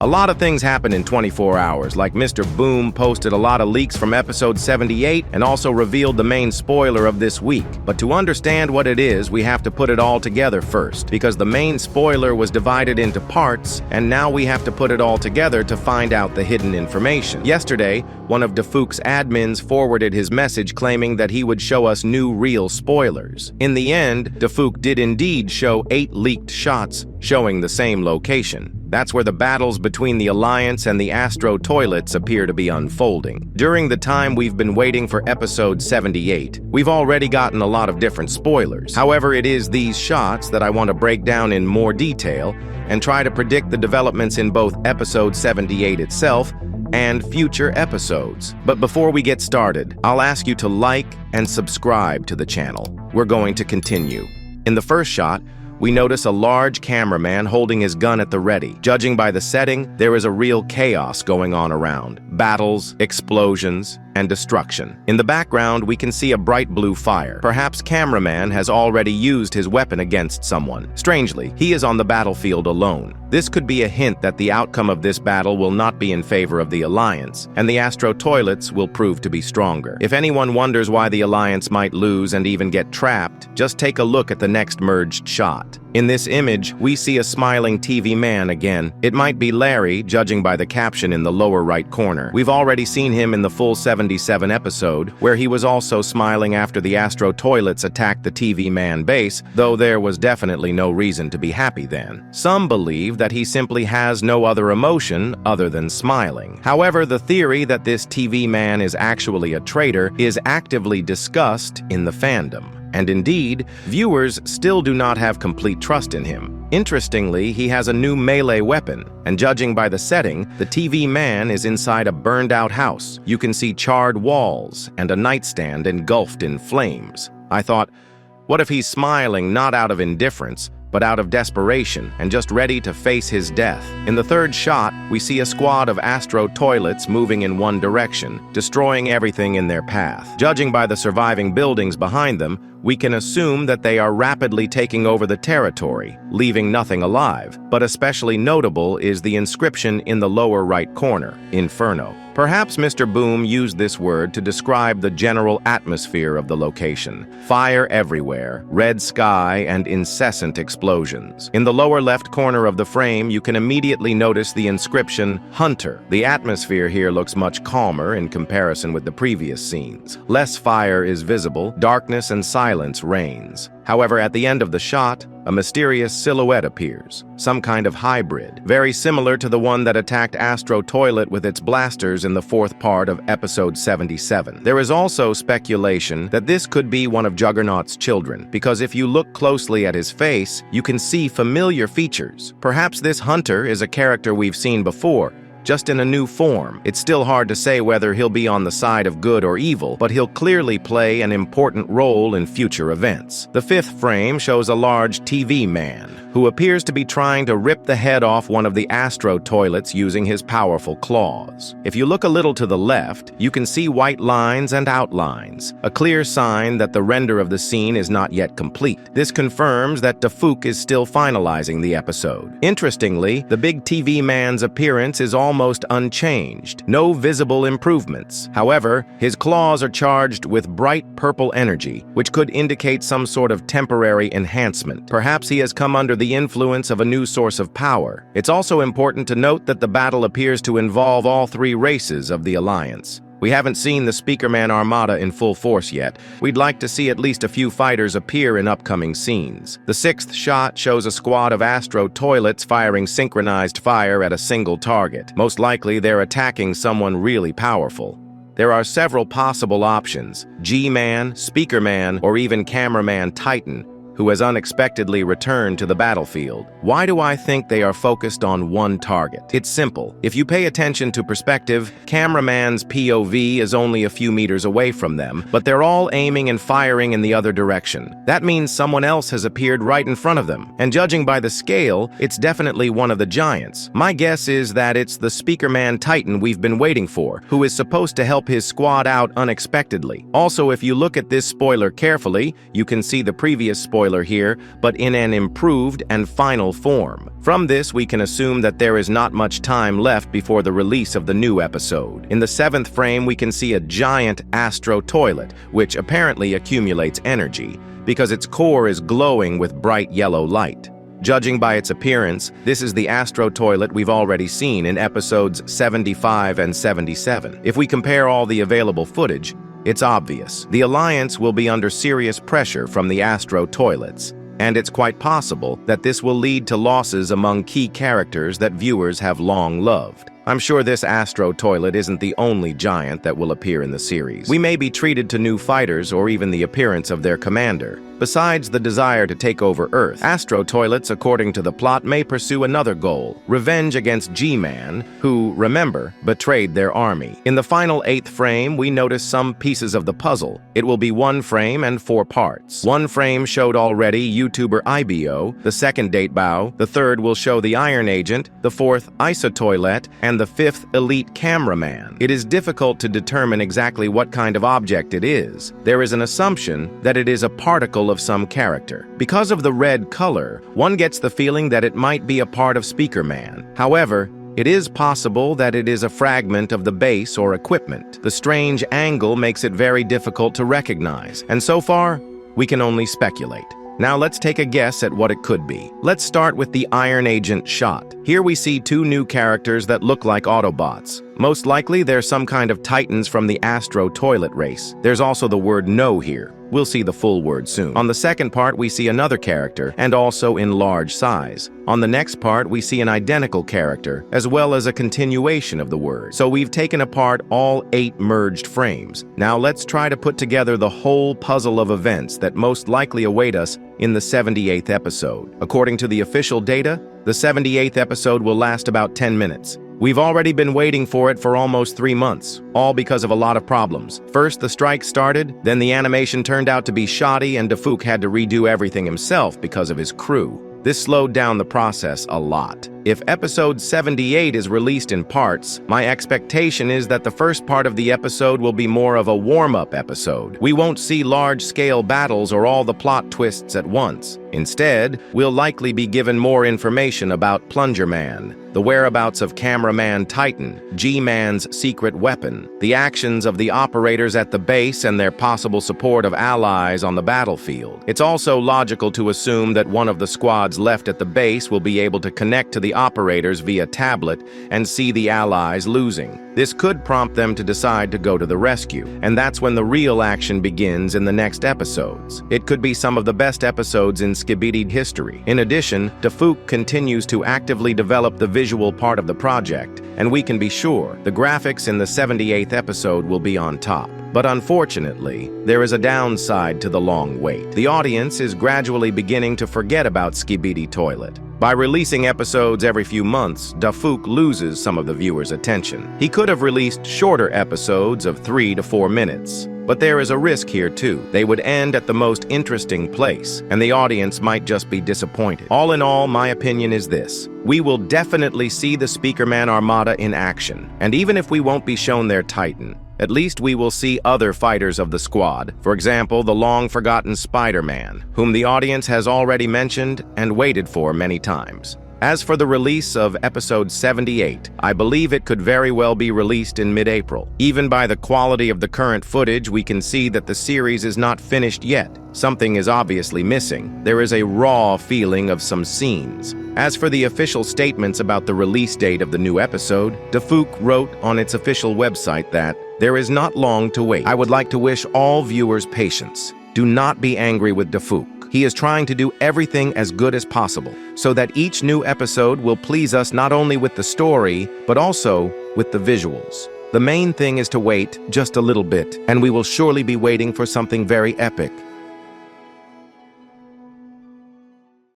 A lot of things happen in 24 hours, like Mr. Boom posted a lot of leaks from episode 78 and also revealed the main spoiler of this week. But to understand what it is, we have to put it all together first, because the main spoiler was divided into parts, and now we have to put it all together to find out the hidden information. Yesterday, one of DeFook's admins forwarded his message claiming that he would show us new real spoilers. In the end, DeFook did indeed show 8 leaked shots showing the same location. That's where the battles between the Alliance and the Astro toilets appear to be unfolding. During the time we've been waiting for episode 78, we've already gotten a lot of different spoilers. However, it is these shots that I want to break down in more detail and try to predict the developments in both episode 78 itself and future episodes. But before we get started, I'll ask you to like and subscribe to the channel. We're going to continue. In the first shot, we notice a large cameraman holding his gun at the ready. Judging by the setting, there is a real chaos going on around. Battles, explosions, and destruction. In the background, we can see a bright blue fire. Perhaps Cameraman has already used his weapon against someone. Strangely, he is on the battlefield alone. This could be a hint that the outcome of this battle will not be in favor of the Alliance, and the Astro toilets will prove to be stronger. If anyone wonders why the Alliance might lose and even get trapped, just take a look at the next merged shot. In this image, we see a smiling TV man again. It might be Larry, judging by the caption in the lower right corner. We've already seen him in the full 77 episode, where he was also smiling after the Astro toilets attacked the TV man base, though there was definitely no reason to be happy then. Some believe that he simply has no other emotion other than smiling. However, the theory that this TV man is actually a traitor is actively discussed in the fandom. And indeed, viewers still do not have complete trust in him. Interestingly, he has a new melee weapon, and judging by the setting, the TV man is inside a burned-out house. You can see charred walls and a nightstand engulfed in flames. I thought, what if he's smiling not out of indifference, but out of desperation and just ready to face his death? In the third shot, we see a squad of Astro toilets moving in one direction, destroying everything in their path. Judging by the surviving buildings behind them, we can assume that they are rapidly taking over the territory, leaving nothing alive. But especially notable is the inscription in the lower right corner, Inferno. Perhaps Mr. Boom used this word to describe the general atmosphere of the location. Fire everywhere, red sky, and incessant explosions. In the lower left corner of the frame, you can immediately notice the inscription, Hunter. The atmosphere here looks much calmer in comparison with the previous scenes. Less fire is visible, darkness and silence reigns. However, at the end of the shot, a mysterious silhouette appears, some kind of hybrid, very similar to the one that attacked Astro Toilet with its blasters in the fourth part of episode 77. There is also speculation that this could be one of Juggernaut's children, because if you look closely at his face, you can see familiar features. Perhaps this Hunter is a character we've seen before, just in a new form. It's still hard to say whether he'll be on the side of good or evil, but he'll clearly play an important role in future events. The fifth frame shows a large TV man, who appears to be trying to rip the head off one of the Astro toilets using his powerful claws. If you look a little to the left, you can see white lines and outlines, a clear sign that the render of the scene is not yet complete. This confirms that DeFook is still finalizing the episode. Interestingly, the big TV man's appearance is almost unchanged, no visible improvements. However, his claws are charged with bright purple energy, which could indicate some sort of temporary enhancement. Perhaps he has come under the influence of a new source of power. It's also important to note that the battle appears to involve all 3 races of the Alliance. We haven't seen the Speakerman Armada in full force yet. We'd like to see at least a few fighters appear in upcoming scenes. The sixth shot shows a squad of Astro toilets firing synchronized fire at a single target. Most likely they're attacking someone really powerful. There are several possible options: G-Man, Speakerman, or even Cameraman Titan, who has unexpectedly returned to the battlefield. Why do I think they are focused on one target? It's simple. If you pay attention to perspective, Cameraman's POV is only a few meters away from them, but they're all aiming and firing in the other direction. That means someone else has appeared right in front of them. And judging by the scale, it's definitely one of the giants. My guess is that it's the Speakerman Titan we've been waiting for, who is supposed to help his squad out unexpectedly. Also, if you look at this spoiler carefully, you can see the previous spoiler spoiler here, but in an improved and final form. From this, we can assume that there is not much time left before the release of the new episode. In the 7th frame, we can see a giant Astro toilet, which apparently accumulates energy, because its core is glowing with bright yellow light. Judging by its appearance, this is the Astro toilet we've already seen in episodes 75 and 77. If we compare all the available footage, it's obvious. The Alliance will be under serious pressure from the Astro toilets, and it's quite possible that this will lead to losses among key characters that viewers have long loved. I'm sure this Astro toilet isn't the only giant that will appear in the series. We may be treated to new fighters or even the appearance of their commander. Besides the desire to take over Earth, Astro toilets, according to the plot, may pursue another goal: revenge against G-Man, who, remember, betrayed their army. In the final 8th frame, we notice some pieces of the puzzle. It will be 1 frame and 4 parts. 1 frame showed already YouTuber IBO, the 2nd Datebow, the 3rd will show the Iron Agent, the 4th Isotoilet, and the 5th Elite Cameraman. It is difficult to determine exactly what kind of object it is. There is an assumption that it is a particle of some character. Because of the red color, one gets the feeling that it might be a part of Speakerman. However, it is possible that it is a fragment of the base or equipment. The strange angle makes it very difficult to recognize, and so far, we can only speculate. Now let's take a guess at what it could be. Let's start with the Iron Agent shot. Here we see 2 new characters that look like Autobots. Most likely, they're some kind of Titans from the Astro toilet race. There's also the word "no" here. We'll see the full word soon. On the second part, we see another character, and also in large size. On the next part, we see an identical character, as well as a continuation of the word. So we've taken apart all 8 merged frames. Now let's try to put together the whole puzzle of events that most likely await us in the 78th episode. According to the official data, the 78th episode will last about 10 minutes. We've already been waiting for it for almost 3 months, all because of a lot of problems. First, the strike started, then the animation turned out to be shoddy, and DeFook had to redo everything himself because of his crew. This slowed down the process a lot. If episode 78 is released in parts, my expectation is that the first part of the episode will be more of a warm-up episode. We won't see large-scale battles or all the plot twists at once. Instead, we'll likely be given more information about Plunger Man, the whereabouts of Cameraman Titan, G-Man's secret weapon, the actions of the operators at the base, and their possible support of allies on the battlefield. It's also logical to assume that one of the squads left at the base will be able to connect to the operators via tablet and see the allies losing. This could prompt them to decide to go to the rescue, and that's when the real action begins in the next episodes. It could be some of the best episodes in Skibidi history. In addition, DeFook continues to actively develop the visual part of the project, and we can be sure the graphics in the 78th episode will be on top. But unfortunately, there is a downside to the long wait. The audience is gradually beginning to forget about Skibidi Toilet. By releasing episodes every few months, DeFook loses some of the viewers' attention. He could have released shorter episodes of 3 to 4 minutes. But there is a risk here too. They would end at the most interesting place, and the audience might just be disappointed. All in all, my opinion is this: we will definitely see the Speakerman Armada in action, and even if we won't be shown their Titan, at least we will see other fighters of the squad. For example, the long-forgotten Spider-Man, whom the audience has already mentioned and waited for many times. As for the release of episode 78, I believe it could very well be released in mid-April. Even by the quality of the current footage, we can see that the series is not finished yet. Something is obviously missing. There is a raw feeling of some scenes. As for the official statements about the release date of the new episode, DeFook wrote on its official website that there is not long to wait. I would like to wish all viewers patience. Do not be angry with DeFook. He is trying to do everything as good as possible, so that each new episode will please us not only with the story, but also with the visuals. The main thing is to wait just a little bit, and we will surely be waiting for something very epic.